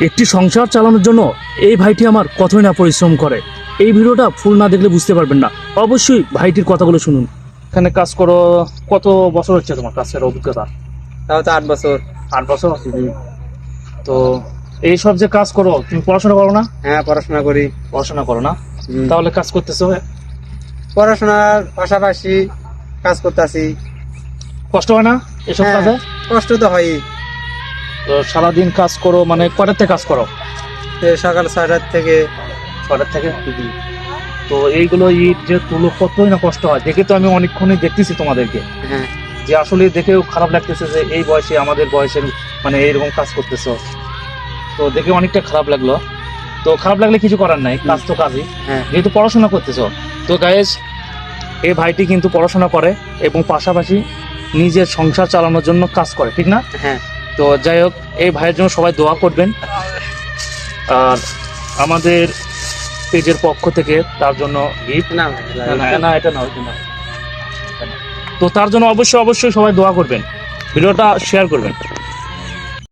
একটি সংসার চালানোর জন্য এই ভাইটি আমার কতই না পরিশ্রম করে। এই ভিডিওটা ফুল না দেখলে বুঝতে পারবেন না, অবশ্যই ভাইটির কথাগুলো শুনুন। এখানে কাজ করো কত বছর হচ্ছে তোমার কাজের অভিজ্ঞতা? তাও তো 8 বছর। 8 বছর। তো এইসব যে কাজ করো, তুমি পড়াশোনা করো না? হ্যাঁ, পড়াশোনা করি। পড়াশোনা করো না, তাহলে কাজ করতেছো? পড়াশোনার পাশাপাশি কাজ করতেছি। কষ্ট হয় না এসব হ্যাঁ, কাজে? কষ্ট তো হয়ই। তো সারাদিন কাজ করো, মানে কটার থেকে কাজ করো? সকাল 6টার থেকে। 6টার থেকে। তো এইগুলো ইট যে তুলো কতই না কষ্ট হয়, দেখে তো আমি অনেকক্ষণই দেখতেছি তোমাদেরকে, হ্যাঁ, যে আসলে দেখেও খারাপ লাগতেছে যে এই বয়সে আমাদের বয়সের মানে এইরকম কাজ করতেছো। তো দেখে অনেকটা খারাপ লাগলো। তো খারাপ লাগলে কিছু করার নাই, কাজ তো কাজই, হ্যাঁ। যেহেতু পড়াশোনা করতেছো। তো গাইস, এই ভাইটি কিন্তু পড়াশোনা করে এবং পাশাপাশি নিজের সংসার চালানোর জন্য কাজ করে, ঠিক না? হ্যাঁ। তো যাই হোক, এই ভাইয়ের জন্য সবাই দোয়া করবেন, আর আমাদের পেজের পক্ষ থেকে তার জন্য গিফট। না, না, এটা না, ওইটা না। তো তার জন্য অবশ্যই অবশ্যই সবাই দোয়া করবেন, ভিডিওটা শেয়ার করবেন।